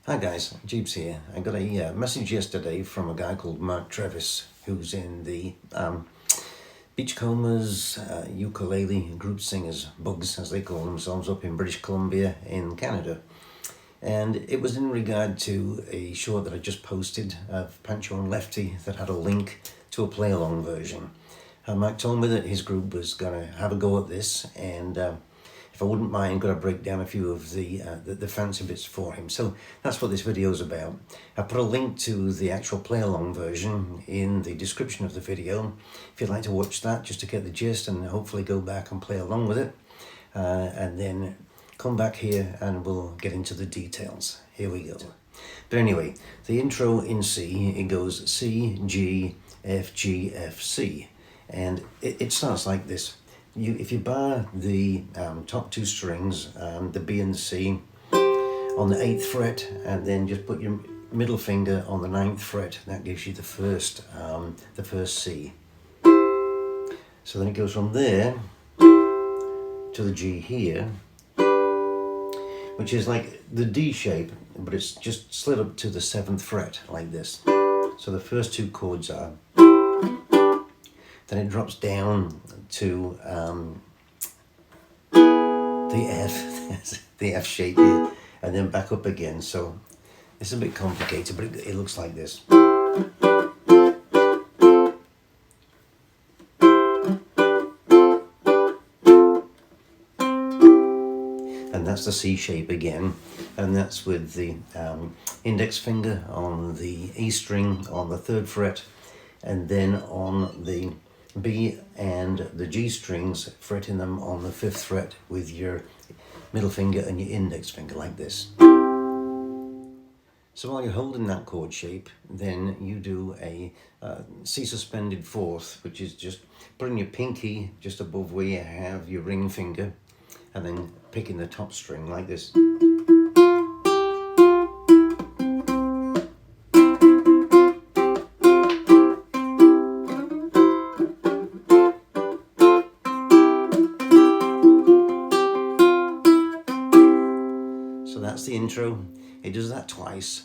Hi guys, Jeeps here. I got a message yesterday from a guy called Mark Travis, who's in the Beachcombers ukulele group singers, bugs as they call themselves, up in British Columbia in Canada. And it was in regard to a show that I just posted of Pancho Lefty that had a link to a play-along version. Mark told me that his group was going to have a go at this, and if I wouldn't mind, going to break down a few of the fancy bits for him. So that's what this video is about. I put a link to the actual play-along version in the description of the video. If you'd like to watch that, just to get the gist and hopefully go back and play along with it. And then come back here and we'll get into the details. Here we go. But anyway, the intro in C, it goes C, G, F, G, F, C. And it starts like this. If you bar the top two strings, the B and the C, on the 8th fret, and then just put your middle finger on the 9th fret, that gives you the first C. So then it goes from there to the G here, which is like the D shape, but it's just slid up to the 7th fret like this. So the first two chords are. Then it drops down to the F, the F shape here, and then back up again. So it's a bit complicated, but it looks like this. And that's the C shape again, and that's with the index finger on the E string on the 3rd fret, and then on the B and the G strings, fretting them on the 5th fret with your middle finger and your index finger like this. So while you're holding that chord shape, then you do a C suspended 4th, which is just putting your pinky just above where you have your ring finger and then picking the top string like this. So that's the intro. It does that twice,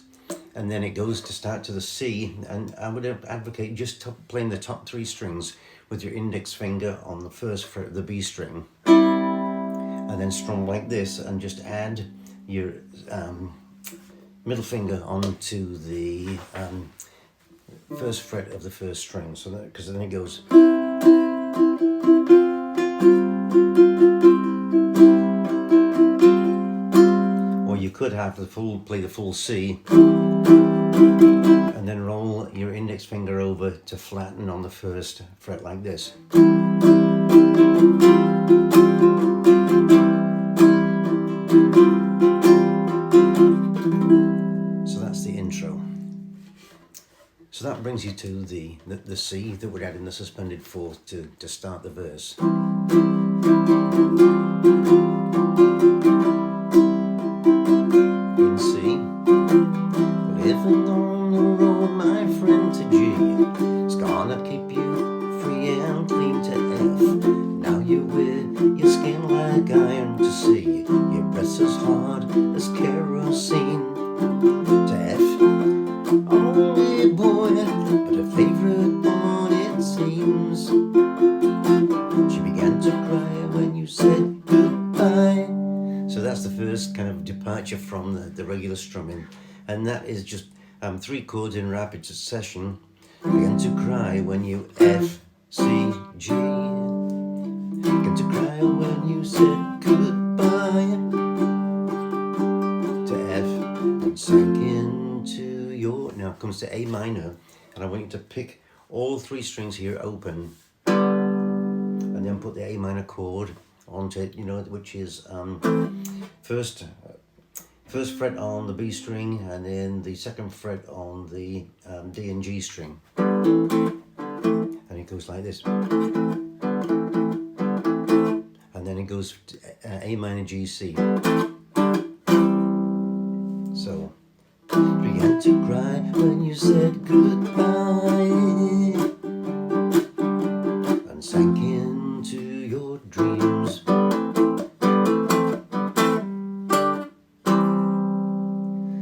and then it goes to start to the C, and I would advocate just playing the top 3 strings with your index finger on the 1st fret of the B string, and then strum like this, and just add your middle finger onto the 1st fret of the 1st string, so that, because then it goes. You could have play the full C and then roll your index finger over to flatten on the 1st fret like this. So that's the intro. So that brings you to the C that we're adding the suspended 4th to start the verse. Living on the road, my friend, to G. It's gonna keep you free and clean to F. Now you wear your skin like iron to C. Your breath's as hard as kerosene to F. Only boy, but a favorite one it seems. She began to cry when you said goodbye. So that's the first kind of departure from the regular strumming. And that is just 3 chords in rapid succession. Began to cry when you F, C, G. Began to cry when you said goodbye to F, and sank into your. Now it comes to A minor, and I want you to pick all 3 strings here open, and then put the A minor chord onto it, which is first fret on the B string, and then the 2nd fret on the D and G string, and it goes like this, and then it goes to A minor G C. So began to cry when you said goodbye, and sank into your dreams.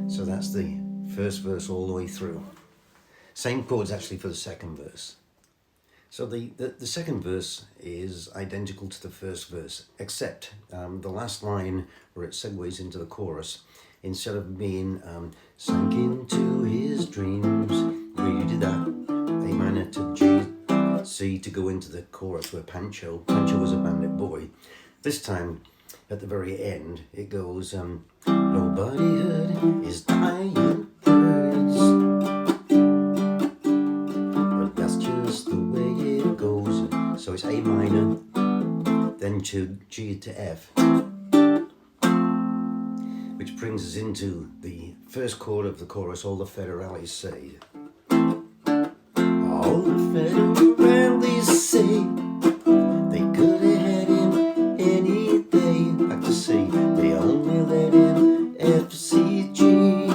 So that's the first verse all the way through. Same chords actually for the second verse. So the second verse is identical to the first verse, except the last line where it segues into the chorus, instead of being sank into his dreams, we did that A minor to G, C to go into the chorus where Pancho was a bandit boy. This time, at the very end, it goes, nobody heard his dying words, but that's just the way it goes. So it's A minor, then to G to F, which brings us into the first chord of the chorus. All the federales say, all the federales say they could have had him any day. Like to say they only let him FCG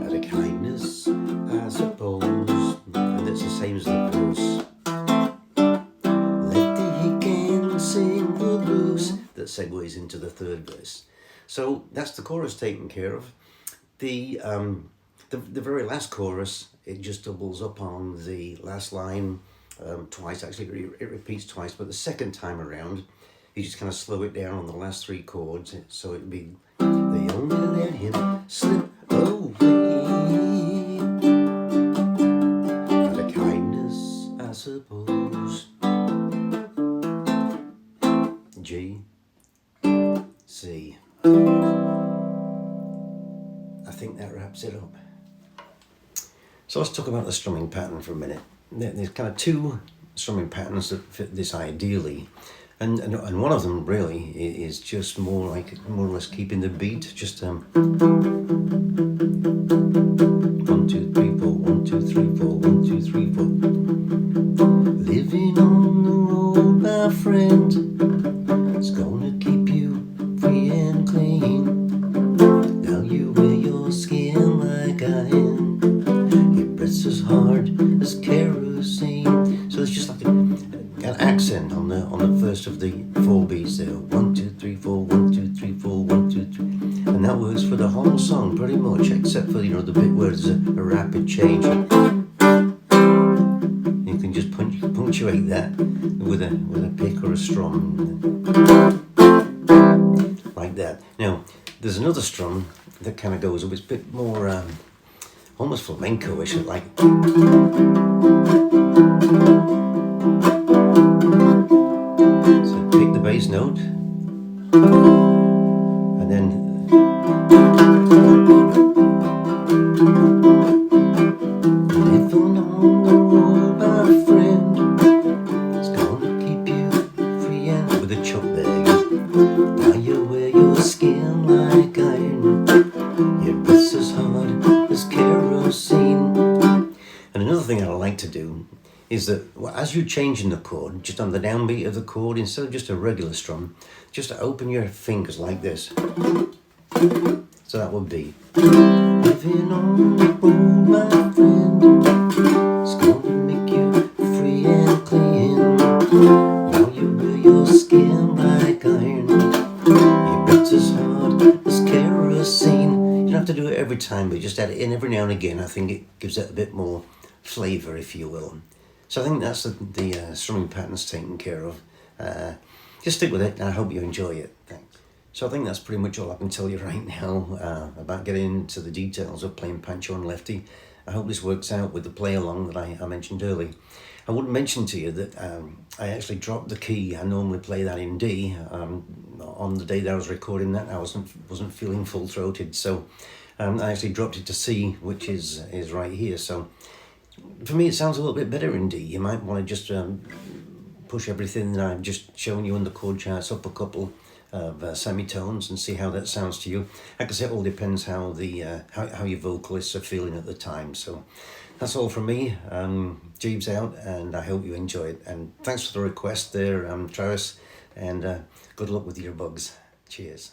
out of kindness, I suppose. And it's the same as the verse. Lefty, he can sing the blues. That segues into the third verse. So that's the chorus taken care of. The very last chorus, it just doubles up on the last line twice. Actually, it repeats twice, but the second time around, you just kind of slow it down on the last three chords. So it'd be, they only let him slip away out of kindness, I suppose. G, C. I think that wraps it up. So let's talk about the strumming pattern for a minute. There's kind of two strumming patterns that fit this ideally, and one of them really is just more or less keeping the beat. Just 1, 2, 3, 4, 1, 2, 3, 4, 1, 2, 3, 4. Living on the road, my friend, it's gonna keep you free and clean. Now you wear your skin like iron. Your breath's as hard as kerosene. So it's just like an accent on the first of the 4 beats there. 1, 2, 3, 4, 1, 2, 3, 4, 1, 2, 3. And that works for the whole song pretty much, except for, the bit where there's a rapid change. You can just punctuate that with a pick or a strum, like that. Now, there's another strum that kind of goes a bit more, almost flamenco-ish, like. So pick the bass note, and then living on the road, my friend, it's gonna keep you free and with a choke bag. Now you wear your skin like iron. Your breath's as hard as kerosene. And another thing that I like to do is that as you're changing the chord, just on the downbeat of the chord, instead of just a regular strum, just to open your fingers like this. So that would be, living on the road, my friend, it's gonna make you free and clean. Now you wear your skin like iron. Your breath's as hard as kerosene. You don't have to do it every time, but just add it in every now and again. I think it gives it a bit more flavour, if you will. So I think that's the strumming patterns taken care of. Just stick with it, and I hope you enjoy it. Thanks. So I think that's pretty much all I can tell you right now about getting into the details of playing Pancho and Lefty. I hope this works out with the play along that I mentioned earlier. I would mention to you that I actually dropped the key. I normally play that in D. On the day that I was recording that, I wasn't feeling full-throated, so I actually dropped it to C, which is right here. So for me, it sounds a little bit better in D. You might want to just push everything that I've just shown you on the chord charts up a couple of semitones and see how that sounds to you. Like I said, it all depends how how your vocalists are feeling at the time. So that's all from me. Jeeves out, and I hope you enjoy it. And thanks for the request there, Travis, and good luck with your bugs. Cheers.